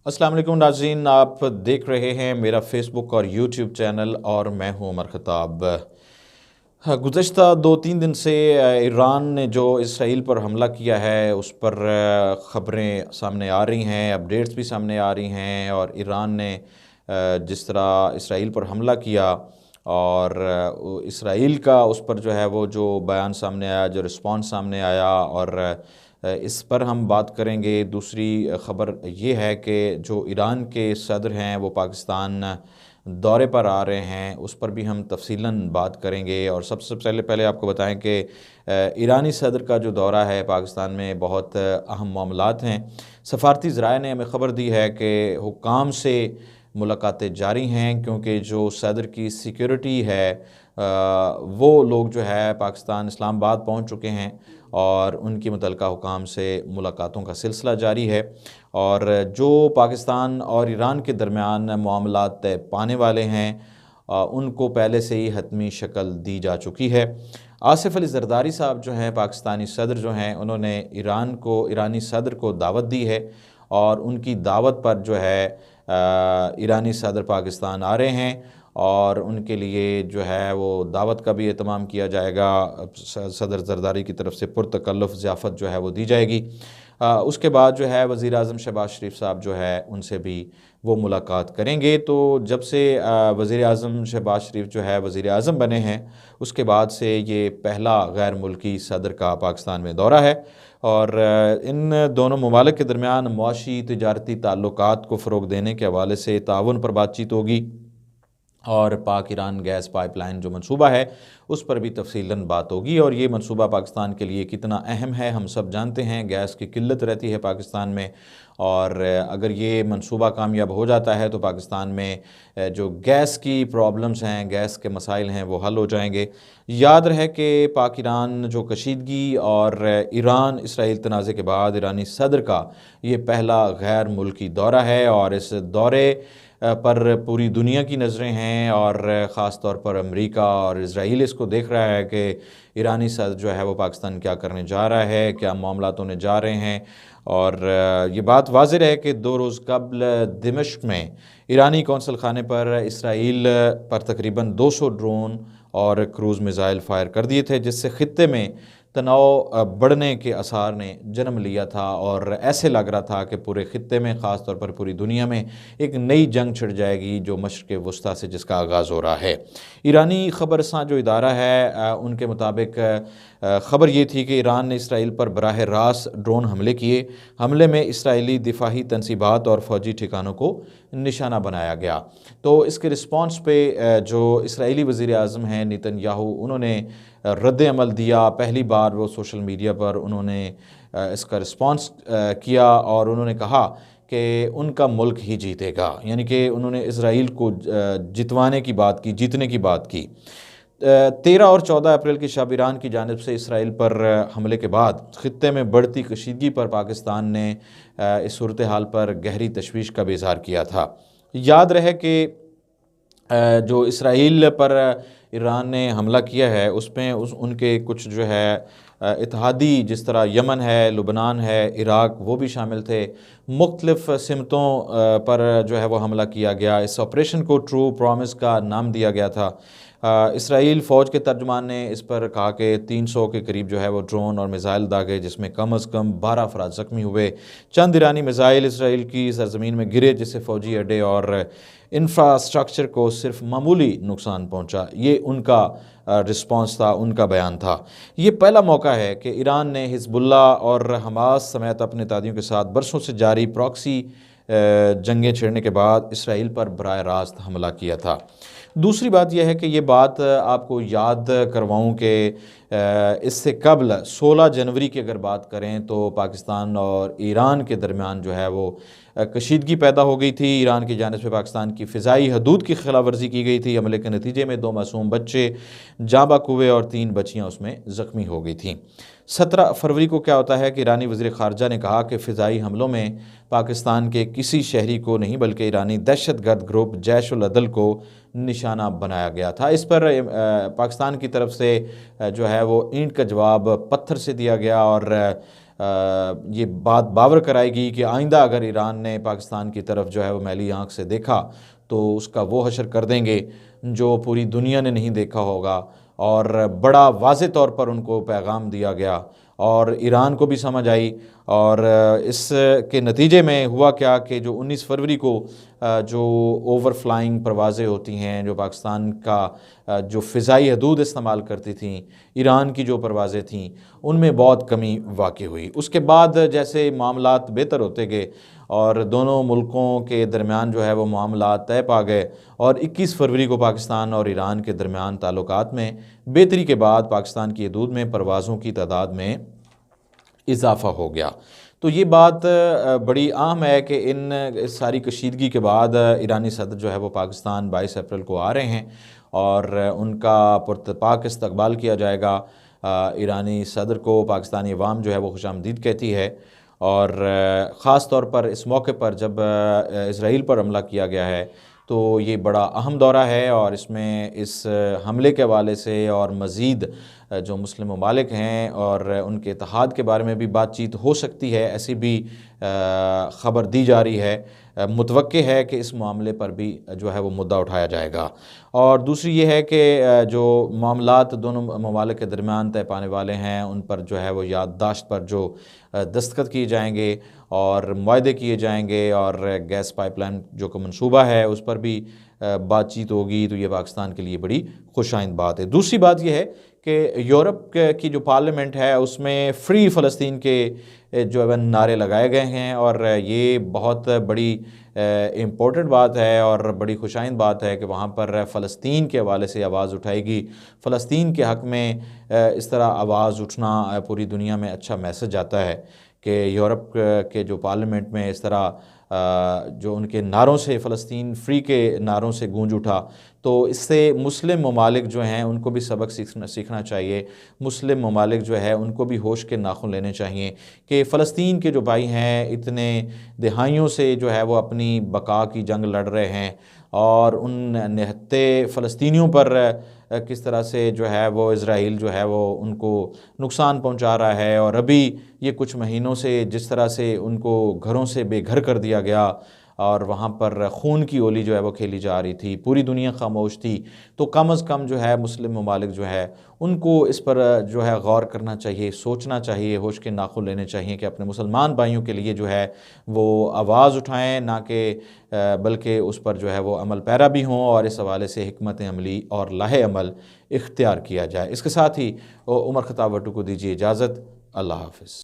अस्सलाम वालेकुम नाज़रीन, आप देख रहे हैं मेरा फ़ेसबुक और यूट्यूब चैनल और मैं हूँ उमर ख़त्ताब। गुज़श्ता 2-3 दिन से ईरान ने जो इसराइल पर हमला किया है उस पर ख़बरें सामने आ रही हैं, अपडेट्स भी सामने आ रही हैं। और ईरान ने जिस तरह इसराइल पर हमला किया और इसराइल का उस पर जो है वो जो बयान सामने आया, जो रिस्पॉन्स सामने आया, और इस पर हम बात करेंगे। दूसरी ख़बर ये है कि जो ईरान के सदर हैं वो पाकिस्तान दौरे पर आ रहे हैं, उस पर भी हम तफसीलन बात करेंगे। और सबसे पहले आपको बताएं कि ईरानी सदर का जो दौरा है पाकिस्तान में बहुत अहम मामलात हैं। सफारती ज़राए ने हमें ख़बर दी है कि हुक्काम से मुलाकातें जारी हैं, क्योंकि जो सदर की सिक्योरिटी है वो लोग जो है पाकिस्तान इस्लामाबाद पहुंच चुके हैं और उनकी मुतल्लिका हुकाम से मुलाकातों का सिलसिला जारी है। और जो पाकिस्तान और ईरान के दरमियान मामलात तय पाने वाले हैं उनको पहले से ही हतमी शक्ल दी जा चुकी है। आसिफ अली ज़रदारी साहब जो हैं पाकिस्तानी सदर जो हैं, उन्होंने ईरानी सदर को दावत दी है और उनकी दावत पर जो है ईरानी सदर पाकिस्तान आ रहे हैं और उनके लिए जो है वो दावत का भी एहतमाम किया जाएगा। सदर ज़रदारी की तरफ से पुरतकल्लुफ़ ज़ियाफ़त जो है वो दी जाएगी। उसके बाद जो है वज़ीर आज़म शहबाज शरीफ साहब जो है उनसे भी वो मुलाकात करेंगे। तो जब से वज़ीर आज़म शहबाज शरीफ जो है वज़ीर आज़म बने हैं उसके बाद से ये पहला गैर मुल्की सदर का पाकिस्तान में दौरा है। और इन दोनों ममालिक के दरमियान मुआशी तिजारती ताल्लुकात को फ़रोग़ देने के हवाले से ताउन पर बातचीत होगी और पाक ईरान गैस पाइपलाइन जो मंसूबा है उस पर भी तफसीलन बात होगी। और ये मंसूबा पाकिस्तान के लिए कितना अहम है हम सब जानते हैं। गैस की किल्लत रहती है पाकिस्तान में और अगर ये मंसूबा कामयाब हो जाता है तो पाकिस्तान में जो गैस की प्रॉब्लम्स हैं, गैस के मसाइल हैं, वो हल हो जाएंगे। याद रहे कि पाक ईरान जो कशीदगी और ईरान इसराइल तनाज़े के बाद ईरानी सदर का ये पहला गैर मुल्की दौरा है और इस दौरे पर पूरी दुनिया की नज़रें हैं और ख़ास तौर पर अमेरिका और इज़राइल इसको देख रहा है कि ईरानी सदर जो है वो पाकिस्तान क्या करने जा रहा है, क्या मामलात होने जा रहे हैं। और ये बात वाज़ेह है कि 2 रोज़ कबल दिमश्क में ईरानी कौंसल खाने पर इसराइल पर तकरीबन 200 ड्रोन और क्रूज़ मिज़ाइल फ़ायर कर दिए थे, जिससे ख़ित्ते में तनाव बढ़ने के आसार ने जन्म लिया था और ऐसे लग रहा था कि पूरे ख़ित्ते में, ख़ास तौर पर पूरी दुनिया में एक नई जंग छिड़ जाएगी जो मशरिक़ वस्ता से जिसका आगाज़ हो रहा है। ईरानी ख़बरसां जो इदारा है उनके मुताबिक ख़बर ये थी कि ईरान ने इसराइल पर बराह रास्त ड्रोन हमले किए। हमले में इसराइली दिफाही तनसीबात और फ़ौजी ठिकानों को निशाना बनाया गया। तो इसके रिस्पॉन्स पे जो इसराइली वज़ीर आज़म हैं नेतन्याहू, उन्होंने रद्द अमल दिया। पहली बार वो सोशल मीडिया पर उन्होंने इसका रिस्पॉन्स किया और उन्होंने कहा कि उनका मुल्क ही जीतेगा, यानी कि उन्होंने इसराइल को जितवाने की बात की, जीतने की बात की। 13 और 14 अप्रैल की शब ईरान की जानिब से इसराइल पर हमले के बाद ख़ित्ते में बढ़ती कशीदगी पर पाकिस्तान ने इस सूरत हाल पर गहरी तशवीश का भी इज़हार किया था। याद रहे कि जो इसराइल पर ईरान ने हमला किया है उसमें उनके कुछ जो है इत्तेहादी, जिस तरह यमन है, लुबनान है, इराक़, वो भी शामिल थे। मुख्तलिफ़ सिमतों पर जो है वो हमला किया गया। इस ऑपरेशन को ट्रू प्रॉमिस का नाम दिया गया था। इसराइल फ़ौज के तर्जुमान ने इस पर कहा कि 300 के करीब जो है वो ड्रोन और मिज़ाइल दागे, जिसमें कम अज़ कम 12 अफराद ज़ख्मी हुए। चंद ईरानी मिज़ाइल इसराइल की सरज़मीन में गिरे, जिससे फ़ौजी अड्डे और इंफ्रास्ट्रक्चर को सिर्फ मामूली नुकसान पहुंचा। ये उनका रिस्पॉन्स था, उनका बयान था। ये पहला मौका है कि ईरान ने हिज़्बुल्लाह और हमास समेत अपने तादियों के साथ बरसों से जारी प्रॉक्सी जंगें छेड़ने के बाद इसराइल पर बराह रास्त हमला किया था। दूसरी बात यह है कि ये बात आपको याद करवाऊँ कि इससे कबल 16 जनवरी की अगर बात करें तो पाकिस्तान और ईरान के दरमियान जो है वो कशीदगी पैदा हो गई थी। ईरान की जानिब से पाकिस्तान की फ़िज़ाई हदूद की खिलाफ वर्जी की गई थी। हमले के नतीजे में 2 मासूम बच्चे जाँ बहक हुए और 3 बच्चियाँ उसमें ज़ख्मी हो गई थीं। 17 फरवरी को क्या होता है कि ईरानी वज़ीर ख़ारजा ने कहा कि फ़िज़ाई हमलों में पाकिस्तान के किसी शहरी को नहीं बल्कि ईरानी दहशतगर्द ग्रुप जैश उल अदल को निशाना बनाया गया था। इस पर पाकिस्तान की तरफ से जो है वो ईंट का जवाब पत्थर से दिया गया और یہ بات باور کرائے گی کہ آئندہ اگر ایران نے پاکستان کی طرف جو ہے وہ میلی آنکھ سے دیکھا تو اس کا وہ حشر کر دیں گے جو پوری دنیا نے نہیں دیکھا ہوگا۔ اور بڑا واضح طور پر ان کو پیغام دیا گیا اور ایران کو بھی سمجھ آئی، اور اس کے نتیجے میں ہوا کیا کہ جو 19 فروری کو جو اوور فلائنگ پروازیں ہوتی ہیں، جو پاکستان کا جو فضائی حدود استعمال کرتی تھیں، ایران کی جو پروازیں تھیں، ان میں بہت کمی واقع ہوئی۔ اس کے بعد جیسے معاملات بہتر ہوتے گئے اور دونوں ملکوں کے درمیان جو ہے وہ معاملات طے پا گئے، اور 21 فروری کو پاکستان اور ایران کے درمیان تعلقات میں بہتری کے بعد پاکستان کی حدود میں پروازوں کی تعداد میں اضافہ ہو گیا۔ تو یہ بات بڑی اہم ہے کہ اس ساری کشیدگی کے بعد ایرانی صدر جو ہے وہ پاکستان 22 اپریل کو آ رہے ہیں اور ان کا پرتپاک استقبال کیا جائے گا۔ ایرانی صدر کو پاکستانی عوام جو ہے وہ خوش آمدید کہتی ہے، اور خاص طور پر اس موقع پر جب اسرائیل پر حملہ کیا گیا ہے تو یہ بڑا اہم دورہ ہے، اور اس میں اس حملے کے حوالے سے اور مزید جو مسلم ممالک ہیں اور ان کے اتحاد کے بارے میں بھی بات چیت ہو سکتی ہے، ایسی بھی خبر دی جا رہی ہے۔ متوقع ہے کہ اس معاملے پر بھی جو ہے وہ مدعا اٹھایا جائے گا۔ اور دوسری یہ ہے کہ جو معاملات دونوں ممالک کے درمیان طے پانے والے ہیں، ان پر جو ہے وہ یادداشت پر جو دستخط کیے جائیں گے اور معاہدے کیے جائیں گے، اور گیس پائپ لائن جو کہ منصوبہ ہے اس پر بھی بات چیت ہوگی، تو یہ پاکستان کے لیے بڑی خوش آئند بات ہے۔ دوسری بات یہ ہے کہ یورپ کی جو پارلیمنٹ ہے اس میں فری فلسطین کے جو ہے نعرے لگائے گئے ہیں، اور یہ بہت بڑی امپورٹنٹ بات ہے اور بڑی خوش آئند بات ہے کہ وہاں پر فلسطین کے حوالے سے آواز اٹھائے گی۔ فلسطین کے حق میں اس طرح آواز اٹھنا پوری دنیا میں اچھا میسج آتا ہے کہ یورپ کے جو پارلیمنٹ میں اس طرح جو ان کے نعروں سے، فلسطین فری کے نعروں سے گونج اٹھا، تو اس سے مسلم ممالک جو ہیں ان کو بھی سبق سیکھنا چاہیے۔ مسلم ممالک جو ہے ان کو بھی ہوش کے ناخن لینے چاہیے کہ فلسطین کے جو بھائی ہیں اتنے دہائیوں سے جو ہے وہ اپنی بقا کی جنگ لڑ رہے ہیں، اور ان نہتے فلسطینیوں پر کس طرح سے جو ہے وہ اسرائیل جو ہے وہ ان کو نقصان پہنچا رہا ہے، اور ابھی یہ کچھ مہینوں سے جس طرح سے ان کو گھروں سے بے گھر کر دیا گیا اور وہاں پر خون کی ہولی جو ہے وہ کھیلی جا رہی تھی، پوری دنیا خاموش تھی، تو کم از کم جو ہے مسلم ممالک جو ہے ان کو اس پر جو ہے غور کرنا چاہیے، سوچنا چاہیے، ہوش کے ناخن لینے چاہیے کہ اپنے مسلمان بھائیوں کے لیے جو ہے وہ آواز اٹھائیں، نہ کہ بلکہ اس پر جو ہے وہ عمل پیرا بھی ہوں، اور اس حوالے سے حکمت عملی اور لاہ عمل اختیار کیا جائے۔ اس کے ساتھ ہی عمر خطاب وٹو کو دیجیے اجازت۔ اللہ حافظ۔